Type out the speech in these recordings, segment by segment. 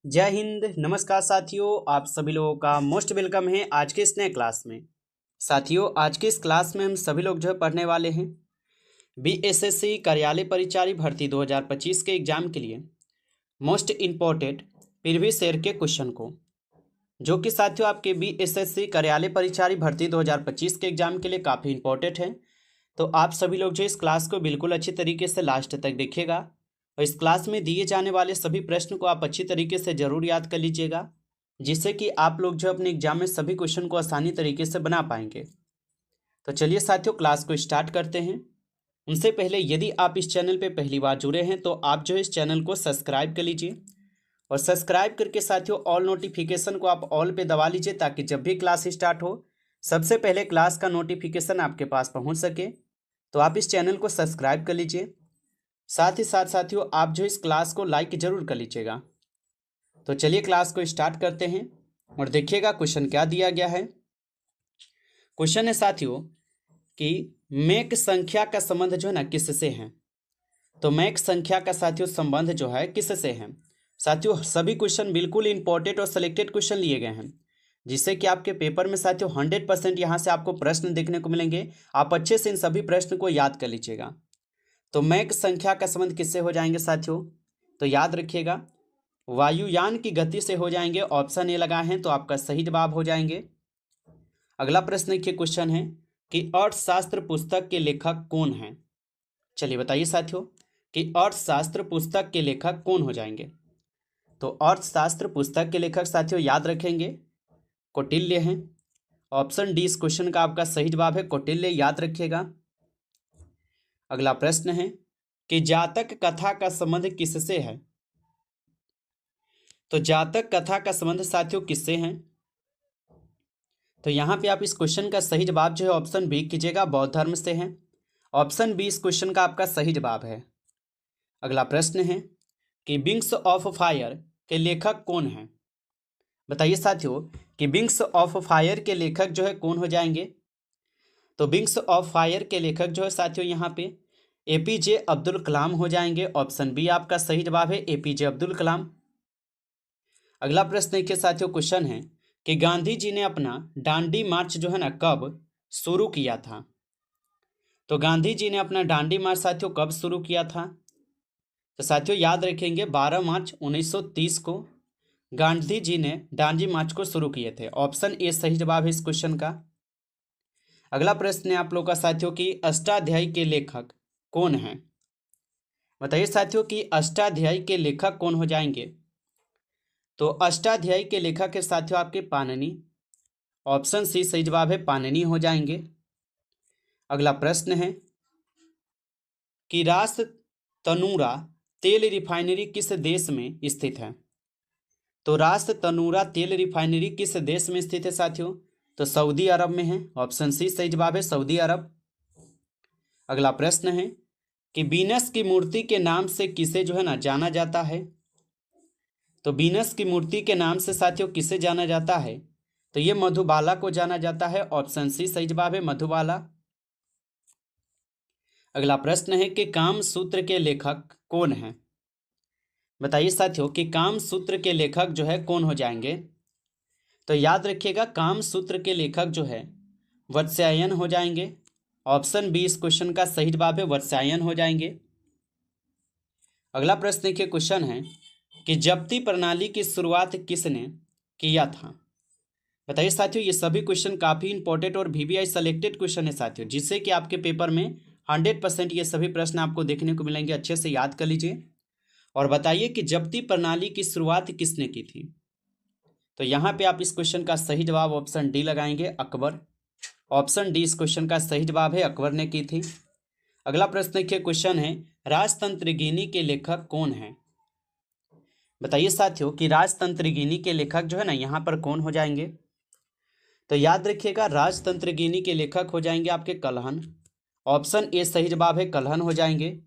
जय हिंद। नमस्कार साथियों, आप सभी लोगों का मोस्ट वेलकम है आज के इस नए क्लास में। साथियों, आज के इस क्लास में हम सभी लोग जो है पढ़ने वाले हैं बीएसएससी कार्यालय परिचारी भर्ती 2025 के एग्जाम के लिए मोस्ट इम्पोर्टेंट प्रीवियस ईयर के क्वेश्चन को, जो कि साथियों आपके बीएसएससी कार्यालय परिचारी भर्ती 2025 के एग्जाम के लिए काफ़ी इंपॉर्टेंट है। तो आप सभी लोग जो इस क्लास को बिल्कुल अच्छी तरीके से लास्ट तक देखिएगा और इस क्लास में दिए जाने वाले सभी प्रश्न को आप अच्छी तरीके से जरूर याद कर लीजिएगा, जिससे कि आप लोग जो अपने एग्जाम में सभी क्वेश्चन को आसानी तरीके से बना पाएंगे। तो चलिए साथियों, क्लास को स्टार्ट करते हैं। उनसे पहले यदि आप इस चैनल पर पहली बार जुड़े हैं तो आप जो इस चैनल को सब्सक्राइब कर लीजिए और सब्सक्राइब करके साथियों ऑल नोटिफिकेशन को आप ऑल पे दबा लीजिए, ताकि जब भी क्लास स्टार्ट हो सबसे पहले क्लास का नोटिफिकेशन आपके पास पहुंच सके। तो आप इस चैनल को सब्सक्राइब कर लीजिए। साथ ही साथ साथियों आप जो इस क्लास को लाइक जरूर कर लीजिएगा। तो चलिए क्लास को स्टार्ट करते हैं और देखिएगा क्वेश्चन क्या दिया गया है। क्वेश्चन है साथियों कि मैक संख्या का संबंध जो है ना किससे है। तो मैक संख्या का साथियों संबंध जो है किससे है। साथियों सभी क्वेश्चन बिल्कुल इंपॉर्टेंट और सिलेक्टेड क्वेश्चन लिए गए हैं, जिससे कि आपके पेपर में साथियों 100% यहाँ से आपको प्रश्न देखने को मिलेंगे। आप अच्छे से इन सभी प्रश्न को याद कर लीजिएगा। तो मैक संख्या का संबंध किससे हो जाएंगे साथियों, तो याद रखिएगा वायुयान की गति से हो जाएंगे। ऑप्शन ए लगा है तो आपका सही जवाब हो जाएंगे। अगला प्रश्न देखिए, क्वेश्चन है कि अर्थशास्त्र पुस्तक के लेखक कौन हैं। चलिए बताइए साथियों कि अर्थशास्त्र पुस्तक के लेखक कौन हो जाएंगे। तो अर्थशास्त्र पुस्तक के लेखक साथियों याद रखेंगे कौटिल्य हैं। ऑप्शन डी इस क्वेश्चन का आपका सही जवाब है, कौटिल्य याद रखिएगा। अगला प्रश्न है कि जातक कथा का संबंध किससे है। तो जातक कथा का संबंध साथियों किससे है। तो यहाँ पे आप इस क्वेश्चन का सही जवाब जो है ऑप्शन बी कीजिएगा, बौद्ध धर्म से है। ऑप्शन बी इस क्वेश्चन का आपका सही जवाब है। अगला प्रश्न है कि विंग्स ऑफ फायर के लेखक कौन हैं। बताइए साथियों कि विंग्स ऑफ फायर के लेखक जो है कौन हो जाएंगे। तो विंग्स ऑफ फायर के लेखक जो है साथियों यहाँ पे एपीजे अब्दुल कलाम हो जाएंगे। ऑप्शन बी आपका सही जवाब है, एपीजे अब्दुल कलाम। अगला प्रश्न देखिए साथियों, क्वेश्चन है कि गांधी जी ने अपना डांडी मार्च जो है ना कब शुरू किया था। तो गांधी जी ने अपना डांडी मार्च साथियों कब शुरू किया था। तो साथियों याद रखेंगे 12 मार्च 1930 को गांधी जी ने डांडी मार्च को शुरू किए थे। ऑप्शन ए सही जवाब है इस क्वेश्चन का। अगला प्रश्न है आप लोग का साथियों की अष्टाध्यायी के लेखक कौन हैं। बताइए साथियों कि अष्टाध्यायी के लेखक कौन हो जाएंगे। तो अष्टाध्यायी के लेखक के साथियों आपके पाणिनि। ऑप्शन सी सही जवाब है, पाणिनि हो जाएंगे। अगला प्रश्न है कि रास तनूरा तेल रिफाइनरी किस देश में स्थित है। तो रास तनूरा तेल रिफाइनरी किस देश में स्थित है साथियों, तो सऊदी अरब में है। ऑप्शन सी सही जवाब है, सऊदी अरब। अगला प्रश्न है कि वीनस की मूर्ति के नाम से किसे जो है ना जाना जाता है। तो वीनस की मूर्ति के नाम से साथियों किसे जाना जाता है, तो ये मधुबाला को जाना जाता है। ऑप्शन सी सही जवाब है, मधुबाला। अगला प्रश्न है कि काम सूत्र के लेखक कौन हैं। बताइए साथियों कि काम सूत्र के लेखक जो है कौन हो जाएंगे। तो याद रखिएगा काम सूत्र के लेखक जो है वत्स्यायन हो जाएंगे। ऑप्शन बी इस क्वेश्चन का सही जवाब है, वत्स्यायन हो जाएंगे। अगला प्रश्न देखिए, क्वेश्चन है कि जब्ती प्रणाली की शुरुआत किसने किया था। बताइए साथियों ये सभी क्वेश्चन काफी इंपॉर्टेंट और वीवीआई सेलेक्टेड क्वेश्चन है साथियों, जिससे कि आपके पेपर में 100% ये सभी प्रश्न आपको देखने को मिलेंगे। अच्छे से याद कर लीजिए और बताइए कि जब्ती प्रणाली की शुरुआत किसने की थी। तो यहाँ पे आप इस क्वेश्चन का सही जवाब ऑप्शन डी लगाएंगे, अकबर। ऑप्शन डी इस क्वेश्चन का सही जवाब है, अकबर ने की थी। अगला प्रश्न देखिए, क्वेश्चन है राजतंत्रगिनी के लेखक कौन है। बताइए साथियों कि राजतंत्रगिनी के लेखक जो है ना यहाँ पर कौन हो जाएंगे। तो याद रखिएगा राजतंत्रगिनी के लेखक हो जाएंगे आपके कल्हण। ऑप्शन ए सही जवाब है, कल्हण हो जाएंगे।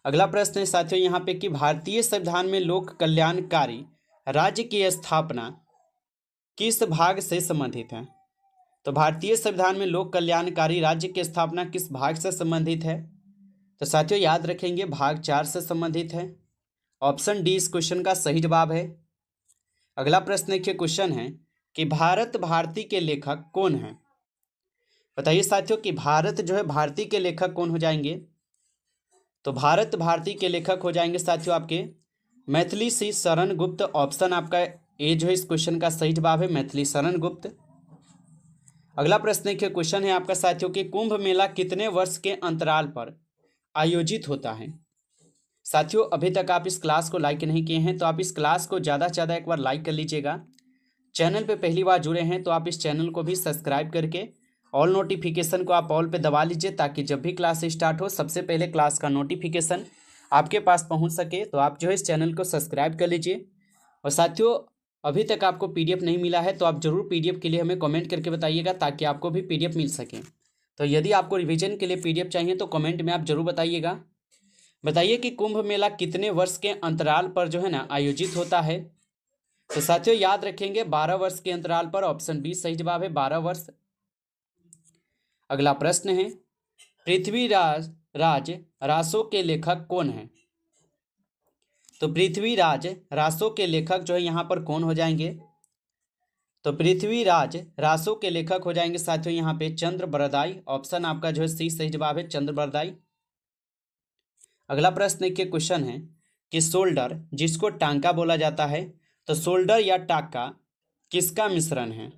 अगला प्रश्न है साथियों यहाँ पे कि भारतीय संविधान में लोक कल्याणकारी राज्य की स्थापना किस भाग से संबंधित है। तो भारतीय संविधान में लोक कल्याणकारी राज्य की स्थापना किस भाग से संबंधित है। तो साथियों याद रखेंगे भाग 4 से संबंधित है। ऑप्शन डी इस क्वेश्चन का सही जवाब है। अगला प्रश्न देखिए, क्वेश्चन है कि भारत भारती के लेखक कौन हैं। बताइए साथियों कि भारत जो है भारती के लेखक कौन हो जाएंगे। तो भारत भारती के लेखक हो जाएंगे साथियों आपके मैथिली सी शरण गुप्त। ऑप्शन आपका ए जो है इस क्वेश्चन का सही जवाब है, मैथिली शरण गुप्त। अगला प्रश्न देखिए, क्वेश्चन है आपका साथियों कि कुंभ मेला कितने वर्ष के अंतराल पर आयोजित होता है। साथियों अभी तक आप इस क्लास को लाइक नहीं किए हैं तो आप इस क्लास को ज़्यादा से ज़्यादा एक बार लाइक कर लीजिएगा। चैनल पे पहली बार जुड़े हैं तो आप इस चैनल को भी सब्सक्राइब करके ऑल नोटिफिकेशन को आप ऑल पे दबा लीजिए, ताकि जब भी क्लास स्टार्ट हो सबसे पहले क्लास का नोटिफिकेशन आपके पास पहुंच सके। तो आप जो है इस चैनल को सब्सक्राइब कर लीजिए। और साथियों अभी तक आपको पीडीएफ नहीं मिला है तो आप जरूर पीडीएफ के लिए हमें कमेंट करके बताइएगा, ताकि आपको भी पीडीएफ मिल सके। तो यदि आपको रिवीजन के लिए पीडीएफ चाहिए तो कमेंट में आप जरूर बताइएगा। बताइए कि कुंभ मेला कितने वर्ष के अंतराल पर जो है ना आयोजित होता है। तो साथियों याद रखेंगे 12 वर्ष के अंतराल पर। ऑप्शन बी सही जवाब है, 12 वर्ष। अगला प्रश्न है, पृथ्वीराज राज रासो के लेखक कौन है। तो पृथ्वीराज रासो के लेखक जो है यहाँ पर कौन हो जाएंगे। तो पृथ्वीराज रासो के लेखक हो जाएंगे साथियों यहाँ पे चंद्र बरदाई। ऑप्शन आपका जो है सी सही जवाब है, चंद्र बरदाई। अगला प्रश्न के क्वेश्चन है कि शोल्डर जिसको टांका बोला जाता है, तो शोल्डर या टाका किसका मिश्रण है।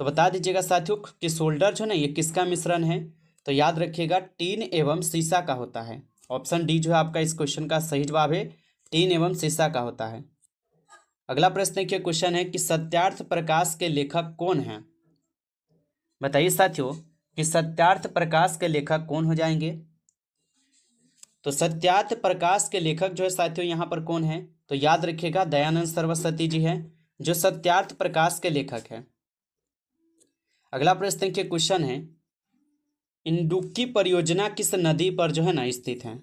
तो बता दीजिएगा साथियों कि शोल्डर जो है ना ये किसका मिश्रण है। तो याद रखिएगा टीन एवं शीशा का होता है। ऑप्शन डी जो है आपका इस क्वेश्चन का सही जवाब है, टीन एवं शीशा का होता है। अगला प्रश्न देखिए, क्वेश्चन है कि सत्यार्थ प्रकाश के लेखक कौन हैं। बताइए साथियों कि सत्यार्थ प्रकाश के लेखक कौन हो जाएंगे। तो सत्यार्थ प्रकाश के लेखक जो है साथियों यहाँ पर कौन है। तो याद रखिएगा दयानंद सरस्वती जी हैं जो सत्यार्थ प्रकाश के लेखक हैं। अगला प्रश्न देखिए, क्वेश्चन है इंडुक्की परियोजना किस नदी पर जो है ना स्थित है।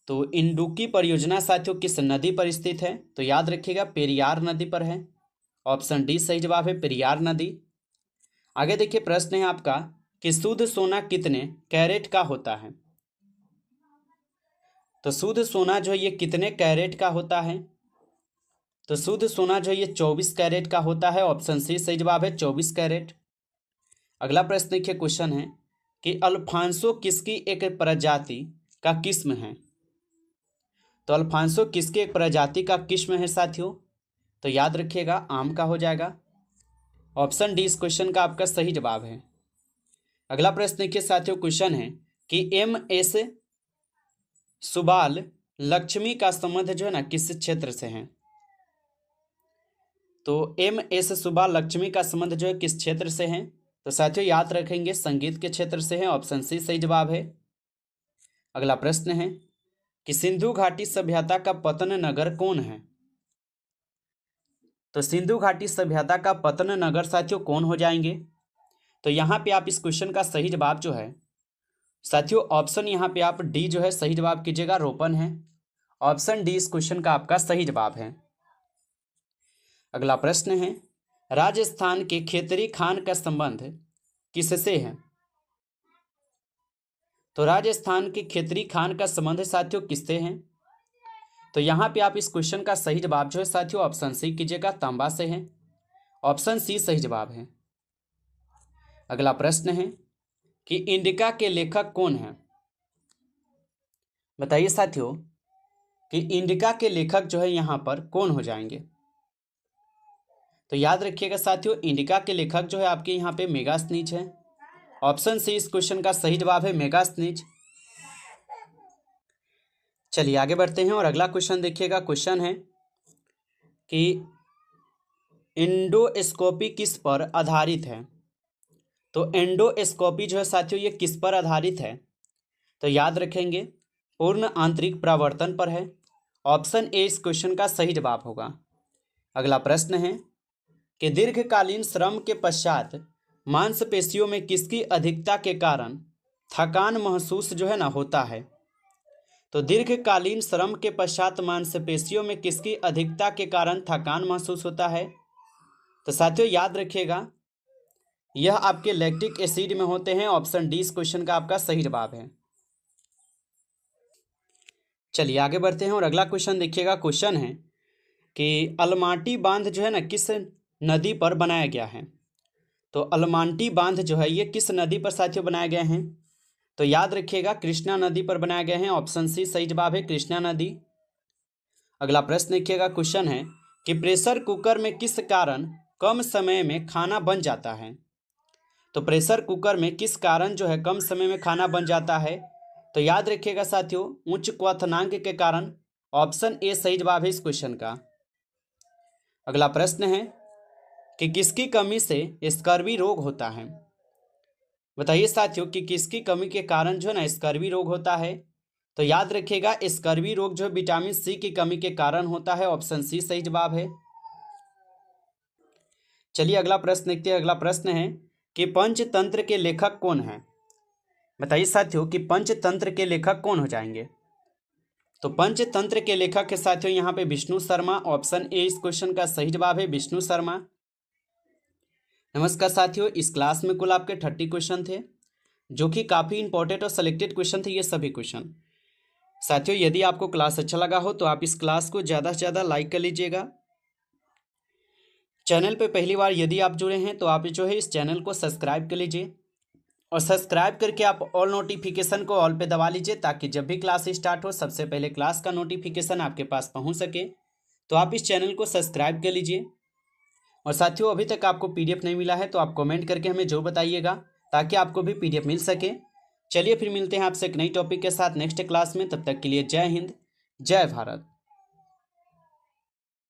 तो इंडुक्की परियोजना साथियों किस नदी पर स्थित है। तो याद रखिएगा पेरियार नदी पर है। ऑप्शन डी सही जवाब है, पेरियार नदी। आगे देखिए प्रश्न है आपका कि शुद्ध सोना कितने कैरेट का होता है। तो शुद्ध सोना जो है ये कितने कैरेट का होता है। तो शुद्ध सोना जो है ये 24 कैरेट का होता है। ऑप्शन सी सही जवाब है, 24 कैरेट। अगला प्रश्न देखिए, क्वेश्चन है कि अल्फांसो किसकी एक प्रजाति का किस्म है। तो अल्फांसो किसकी एक प्रजाति का किस्म है साथियों। तो याद रखिएगा आम का हो जाएगा। ऑप्शन डी इस क्वेश्चन का आपका सही जवाब है। अगला प्रश्न देखिए साथियों, क्वेश्चन है कि एम एस सुबाल लक्ष्मी का संबंध जो है ना किस क्षेत्र से है। तो एम एस सुबाल लक्ष्मी का संबंध जो है किस क्षेत्र से है। तो साथियों याद रखेंगे संगीत के क्षेत्र से है। ऑप्शन सी सही जवाब है। अगला प्रश्न है कि सिंधु घाटी सभ्यता का पतन नगर कौन है। तो सिंधु घाटी सभ्यता का पतन नगर साथियों कौन हो जाएंगे। तो यहाँ पे आप इस क्वेश्चन का सही जवाब जो है साथियों ऑप्शन यहाँ पे आप डी जो है सही जवाब कीजिएगा, रोपन है। ऑप्शन डी इस क्वेश्चन का आपका सही जवाब है। अगला प्रश्न है राजस्थान के खेतरी खान का संबंध किससे है। तो राजस्थान के खेतरी खान का संबंध साथियों किससे है। तो यहाँ पे आप इस क्वेश्चन का सही जवाब जो है साथियों ऑप्शन सी कीजिएगा, तांबा से है। ऑप्शन सी सही जवाब है। अगला प्रश्न है कि इंडिका के लेखक कौन है। बताइए साथियों कि इंडिका के लेखक जो है यहाँ पर कौन हो जाएंगे। तो याद रखिएगा साथियों इंडिका के लेखक जो है आपके यहाँ पे मेगास्थनीज है। ऑप्शन सी इस क्वेश्चन का सही जवाब है, मेगास्थनीज। चलिए आगे बढ़ते हैं और अगला क्वेश्चन देखिएगा। क्वेश्चन है कि एंडोस्कोपी किस पर आधारित है। तो एंडोस्कोपी जो है साथियों ये किस पर आधारित है। तो याद रखेंगे पूर्ण आंतरिक परावर्तन पर है। ऑप्शन ए इस क्वेश्चन का सही जवाब होगा। अगला प्रश्न है कि दीर्घकालीन श्रम के पश्चात मांसपेशियों में किसकी अधिकता के कारण थकान महसूस जो है ना होता है। तो दीर्घकालीन श्रम के पश्चात मांसपेशियों में किसकी अधिकता के कारण थकान महसूस होता है। तो साथियों याद रखिएगा यह आपके लैक्टिक एसिड में होते हैं। ऑप्शन डी इस क्वेश्चन का आपका सही जवाब है। चलिए आगे बढ़ते हैं और अगला क्वेश्चन देखिएगा। क्वेश्चन है कि अलमाटी बांध जो है ना किस नदी पर बनाया गया है। तो अलमाटी बांध जो है ये किस नदी पर साथियों बनाए गए हैं। तो याद रखिएगा कृष्णा नदी पर बनाए गए हैं। ऑप्शन सी सही जवाब है, कृष्णा नदी। अगला प्रश्न देखिएगा। क्वेश्चन है कि प्रेशर कुकर में किस कारण कम समय में खाना बन जाता है। तो प्रेशर कुकर में किस कारण जो है कम समय में खाना बन जाता है। तो याद रखिएगा साथियों उच्च क्वथनांक के कारण। ऑप्शन ए सही जवाब है इस क्वेश्चन का। अगला प्रश्न है कि किसकी कमी से स्कर्वी रोग होता है। बताइए साथियों कि किसकी कमी के कारण जो है ना स्कर्वी रोग होता है। तो याद रखिएगा स्कर्वी रोग जो विटामिन सी की कमी के कारण होता है। ऑप्शन सी सही जवाब है। चलिए अगला प्रश्न देखते हैं। अगला प्रश्न है कि पंचतंत्र के लेखक कौन हैं। बताइए साथियों कि पंचतंत्र के लेखक कौन हो जाएंगे। तो पंचतंत्र के लेखक के साथियों यहाँ पे विष्णु शर्मा। ऑप्शन ए इस क्वेश्चन का सही जवाब है, विष्णु शर्मा। नमस्कार साथियों, इस क्लास में कुल आपके 30 क्वेश्चन थे जो कि काफ़ी इंपॉर्टेंट और सिलेक्टेड क्वेश्चन थे ये सभी क्वेश्चन। साथियों यदि आपको क्लास अच्छा लगा हो तो आप इस क्लास को ज़्यादा से ज़्यादा लाइक कर लीजिएगा। चैनल पे पहली बार यदि आप जुड़े हैं तो आप जो है इस चैनल को सब्सक्राइब कर लीजिए और सब्सक्राइब करके आप ऑल नोटिफिकेशन को ऑल पे दबा लीजिए ताकि जब भी क्लास स्टार्ट हो सबसे पहले क्लास का नोटिफिकेशन आपके पास पहुंच सके। तो आप इस चैनल को सब्सक्राइब कर लीजिए। और साथियों अभी तक आपको पीडीएफ नहीं मिला है तो आप कमेंट करके हमें जो बताइएगा ताकि आपको भी पीडीएफ मिल सके। चलिए फिर मिलते हैं आपसे एक नई टॉपिक के साथ नेक्स्ट क्लास में। तब तक के लिए जय हिंद, जय भारत।